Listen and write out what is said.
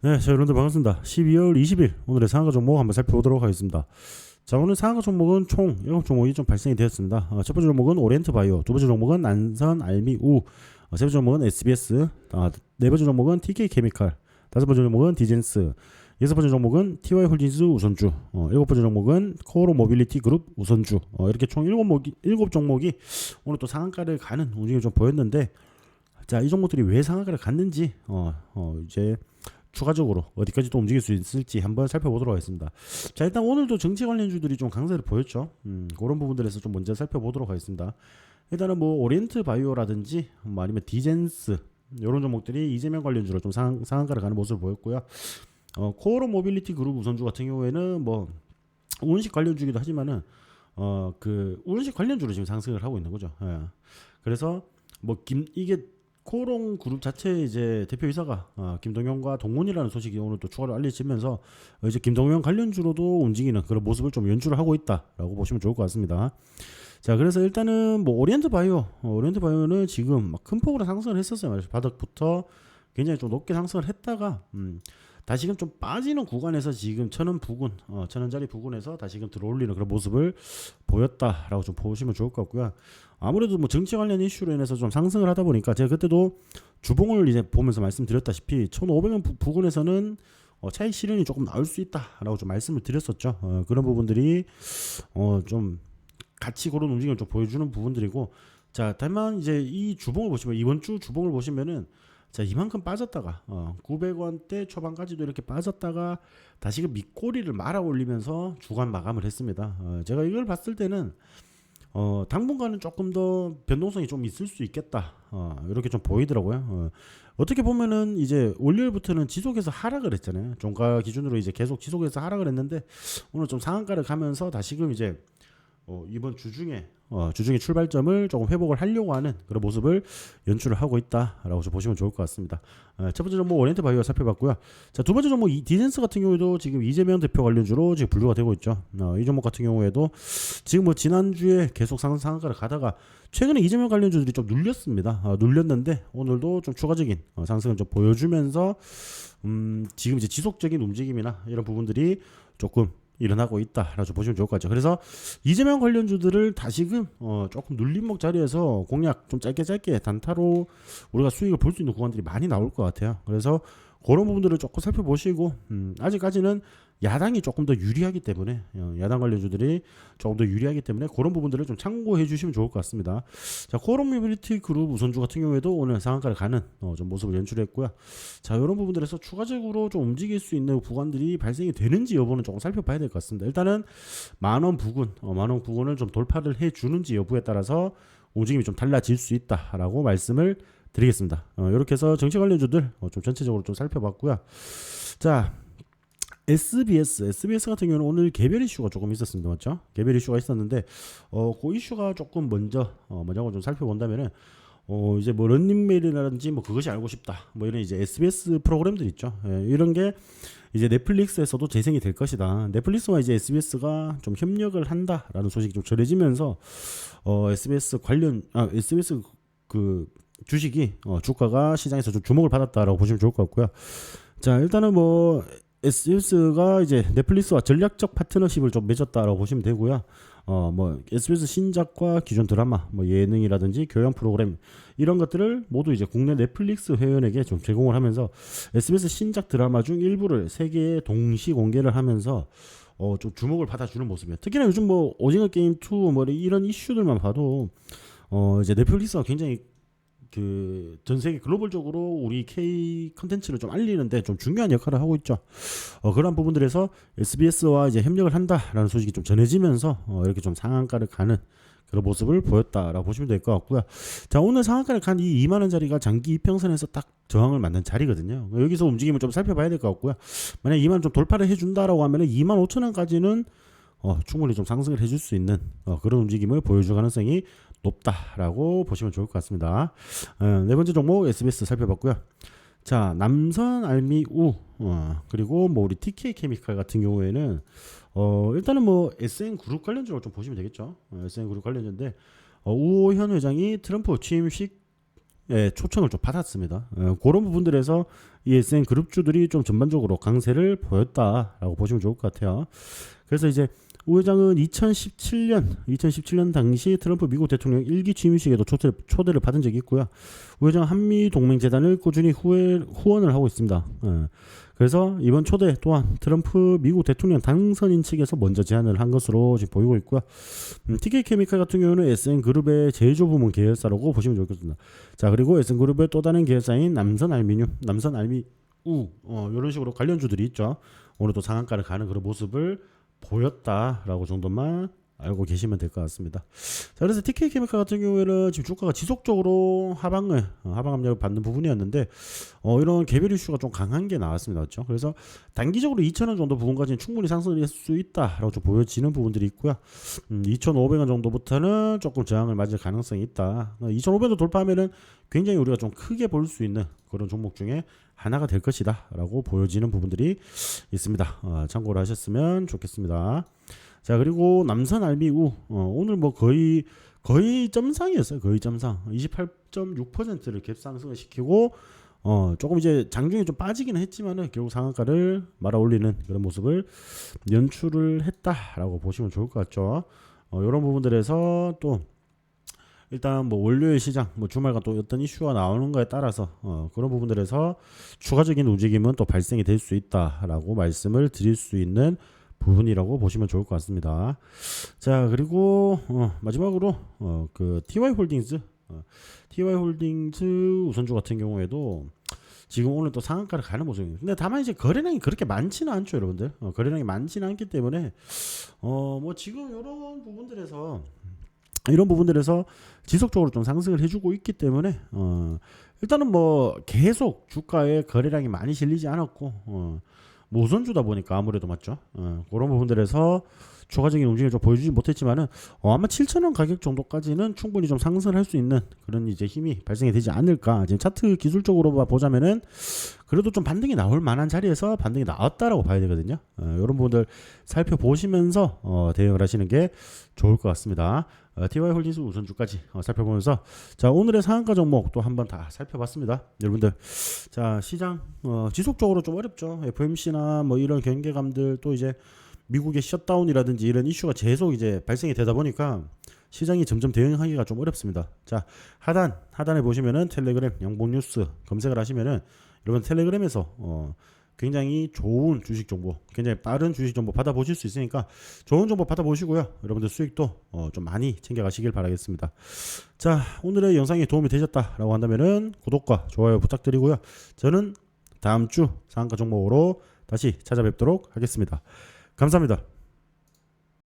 네, 자, 여러분들 반갑습니다. 12월 20일 오늘의 상한가 종목 한번 살펴보도록 하겠습니다. 자, 오늘 상한가 종목은 총 7종목이 좀 발생이 되었습니다. 첫 번째 종목은 오리엔트 바이오, 두 번째 종목은 난선 알미 우, 세 번째 종목은 SBS, 네 번째 종목은 TK 케미칼, 다섯 번째 종목은 디젠스, 여섯 번째 종목은 TY 홀딩스 우선주, 일곱 번째 종목은 코오로 모빌리티 그룹 우선주, 이렇게 총 7종목이 오늘 또 상한가를 가는 움직임이 좀 보였는데, 자, 이 종목들이 왜 상한가를 갔는지 이제 추가적으로 어디까지 또 움직일 수 있을지 한번 살펴보도록 하겠습니다. 자, 일단 오늘도 정치 관련주들이 좀 강세를 보였죠. 그런 부분들에서 좀 먼저 살펴보도록 하겠습니다. 일단은 뭐 오리엔트 바이오라든지 아니면 디젠스 이런 종목들이 이재명 관련주로 좀 상한가를 가는 모습을 보였고요. 코오로 모빌리티 그룹 우선주 같은 경우에는 뭐 우은식 관련주기도 하지만은 그 우은식 관련주로 지금 상승을 하고 있는 거죠. 예. 그래서 뭐 이게 코오롱 그룹 자체 이제 대표이사가 김동영과 동문이라는 소식이 오늘 또 추가로 알려지면서 이제 김동영 관련주로도 움직이는 그런 모습을 좀 연출을 하고 있다라고 보시면 좋을 것 같습니다. 자, 그래서 일단은 뭐 오리엔트 바이오는 지금 막 큰 폭으로 상승을 했었어요. 바닥부터 굉장히 좀 높게 상승을 했다가 다시금 좀 빠지는 구간에서 지금 천원 부근짜리 부근에서 다시금 들어올리는 그런 모습을 보였다라고 좀 보시면 좋을 것 같고요. 아무래도 뭐 정치 관련 이슈로 인해서 좀 상승을 하다 보니까 제가 그때도 주봉을 이제 보면서 말씀드렸다시피 1,500원 부근에서는 차익 실현이 조금 나올 수 있다라고 좀 말씀을 드렸었죠. 그런 부분들이 좀 같이 그런 움직임을 좀 보여주는 부분들이고, 자, 다만 이제 이 주봉을 보시면 이번 주 주봉을 보시면은 자, 이만큼 빠졌다가 900원대 초반까지도 이렇게 빠졌다가 다시금 밑꼬리를 말아 올리면서 주간 마감을 했습니다. 제가 이걸 봤을 때는 당분간은 조금 더 변동성이 좀 있을 수 있겠다. 이렇게 좀 보이더라고요. 어떻게 보면은 이제 월요일부터는 지속해서 하락을 했잖아요. 종가 기준으로 이제 계속 지속해서 하락을 했는데 오늘 좀 상한가를 가면서 다시금 이제 이번 주중에 출발점을 조금 회복을 하려고 하는 그런 모습을 연출을 하고 있다라고 좀 보시면 좋을 것 같습니다. 첫 번째 종목 오리엔트 바이오 살펴봤고요. 자, 두 번째 종목 디젠스 같은 경우에도 지금 이재명 대표 관련주로 지금 분류가 되고 있죠. 이 종목 같은 경우에도 지금 뭐 지난주에 계속 상한가를 가다가 최근에 이재명 관련주들이 좀 눌렸습니다. 눌렸는데 오늘도 좀 추가적인 상승을 좀 보여주면서 지금 이제 지속적인 움직임이나 이런 부분들이 조금 일어나고 있다라고 보시면 좋을 것 같죠. 그래서 이재명 관련주들을 다시금 조금 눌림목 자리에서 공략 좀 짧게 단타로 우리가 수익을 볼 수 있는 구간들이 많이 나올 것 같아요. 그래서 그런 부분들을 조금 살펴보시고 아직까지는 야당이 조금 더 유리하기 때문에 야당 관련주들이 조금 더 유리하기 때문에 그런 부분들을 좀 참고해 주시면 좋을 것 같습니다. 자, 코오롱 모빌리티 그룹 우선주 같은 경우에도 오늘 상한가를 가는 좀 모습을 연출했고요. 자, 이런 부분들에서 추가적으로 좀 움직일 수 있는 구간들이 발생이 되는지 여부는 조금 살펴봐야 될 것 같습니다. 일단은 만원 부근을 좀 돌파를 해 주는지 여부에 따라서 움직임이 좀 달라질 수 있다라고 말씀을 드리겠습니다. 이렇게 해서 정치 관련주들 좀 전체적으로 좀 살펴봤고요. 자, SBS 같은 경우는 오늘 개별 이슈가 조금 있었습니다. 맞죠? 개별 이슈가 있었는데 그 이슈가 조금 먼저 좀 살펴본다면은 이제 뭐 런닝메일이라든지 뭐 그것이 알고 싶다 뭐 이런 이제 SBS 프로그램들 있죠. 이런 게 이제 넷플릭스에서도 재생이 될 것이다. 넷플릭스와 이제 SBS가 좀 협력을 한다라는 소식이 좀 전해지면서 SBS 그 주식이 주가가 시장에서 좀 주목을 받았다라고 보시면 좋을 것 같고요. 자, 일단은 뭐 SBS가 이제 넷플릭스와 전략적 파트너십을 좀 맺었다라고 보시면 되고요. 뭐 SBS 신작과 기존 드라마, 뭐 예능이라든지 교양 프로그램 이런 것들을 모두 이제 국내 넷플릭스 회원에게 좀 제공을 하면서 SBS 신작 드라마 중 일부를 세계에 동시 공개를 하면서 좀 주목을 받아주는 모습이에요. 특히나 요즘 뭐 오징어 게임 2 뭐 이런 이슈들만 봐도 이제 넷플릭스가 굉장히 그 전 세계 글로벌적으로 우리 K 컨텐츠를 좀 알리는데 좀 중요한 역할을 하고 있죠. 그런 부분들에서 SBS와 이제 협력을 한다라는 소식이 좀 전해지면서 이렇게 좀 상한가를 가는 그런 모습을 보였다라고 보시면 될 것 같고요. 자, 오늘 상한가를 간 이 2만 원짜리가 장기 이평선에서 딱 저항을 맞는 자리거든요. 여기서 움직임을 좀 살펴봐야 될 것 같고요. 만약 2만 원 좀 돌파를 해준다라고 하면은 2만 5천 원까지는 충분히 좀 상승을 해줄 수 있는 그런 움직임을 보여줄 가능성이 높다라고 보시면 좋을 것 같습니다. 네 번째 종목 SBS 살펴봤고요. 자, 남선 알미우 그리고 뭐 우리 TK 케미칼 같은 경우에는 일단은 뭐 SN 그룹 관련주로 좀 보시면 되겠죠. SN 그룹 관련주인데 우호현 회장이 트럼프 취임식 초청을 좀 받았습니다. 그런 부분들에서 이 SN 그룹주들이 좀 전반적으로 강세를 보였다라고 보시면 좋을 것 같아요. 그래서 이제 우 회장은 2017년 당시 트럼프 미국 대통령 1기 취임식에도 초대를 받은 적이 있고요. 우 회장 한미 동맹 재단을 꾸준히 후원을 하고 있습니다. 그래서 이번 초대 또한 트럼프 미국 대통령 당선인 측에서 먼저 제안을 한 것으로 지금 보이고 있고요. TK 케미칼 같은 경우는 SN 그룹의 제조 부문 계열사라고 보시면 좋겠습니다. 자, 그리고 SN 그룹의 또 다른 계열사인 남선 알미늄, 남선 알미우 이런 식으로 관련주들이 있죠. 오늘도 상한가를 가는 그런 모습을 보였다라고 정도만 알고 계시면 될 것 같습니다. 자, 그래서 TK 케미칼 같은 경우에는 지금 주가가 지속적으로 하방 압력을 받는 부분이었는데 이런 개별 이슈가 좀 강한 게 나왔습니다. 그렇죠? 그래서 단기적으로 2,000원 정도 부분까지는 충분히 상승할 수 있다라고 좀 보여지는 부분들이 있고요. 2,500원 정도부터는 조금 저항을 맞을 가능성이 있다. 2,500원 돌파하면은 굉장히 우리가 좀 크게 볼 수 있는 그런 종목 중에 하나가 될 것이다 라고 보여지는 부분들이 있습니다. 참고를 하셨으면 좋겠습니다. 자, 그리고 남선 알미우 오늘 뭐 거의 점상이었어요. 거의 점상 28.6%를 갭 상승을 시키고 조금 이제 장중에 좀 빠지기는 했지만은 결국 상한가를 말아 올리는 그런 모습을 연출을 했다라고 보시면 좋을 것 같죠. 이런 부분들에서 또 일단 뭐 월요일 시장 뭐 주말간 또 어떤 이슈가 나오는가에 따라서 그런 부분들에서 추가적인 움직임은 또 발생이 될 수 있다라고 말씀을 드릴 수 있는 부분이라고 보시면 좋을 것 같습니다. 자, 그리고 마지막으로 그 TY홀딩스 우선주 같은 경우에도 지금 오늘 또 상한가를 가는 모습입니다. 근데 다만 이제 거래량이 그렇게 많지는 않죠, 여러분들. 거래량이 많지는 않기 때문에 뭐 지금 이런 부분들에서 지속적으로 좀 상승을 해주고 있기 때문에 일단은 뭐 계속 주가에 거래량이 많이 실리지 않았고 뭐 우선주다 보니까 아무래도 맞죠. 그런 부분들에서 추가적인 움직임을 좀 보여주지 못했지만은 아마 7,000원 가격 정도까지는 충분히 좀 상승을 할 수 있는 그런 이제 힘이 발생이 되지 않을까. 지금 차트 기술적으로 보자면은 그래도 좀 반등이 나올 만한 자리에서 반등이 나왔다라고 봐야 되거든요. 이런 부분들 살펴보시면서 대응을 하시는 게 좋을 것 같습니다. TY홀딩스 우선주까지 살펴보면서 자, 오늘의 상한가 종목 또 한번 다 살펴봤습니다. 여러분들 자, 시장 지속적으로 좀 어렵죠. FOMC나 뭐 이런 경계감들 또 이제 미국의 셧다운이라든지 이런 이슈가 계속 이제 발생이 되다 보니까 시장이 점점 대응하기가 좀 어렵습니다. 자, 하단에 보시면은 텔레그램 영봉뉴스 검색을 하시면은 여러분 텔레그램에서 굉장히 좋은 주식 정보, 굉장히 빠른 주식 정보 받아보실 수 있으니까 좋은 정보 받아보시고요. 여러분들 수익도 좀 많이 챙겨가시길 바라겠습니다. 자, 오늘의 영상이 도움이 되셨다라고 한다면은 구독과 좋아요 부탁드리고요. 저는 다음 주 상한가 종목으로 다시 찾아뵙도록 하겠습니다. 감사합니다.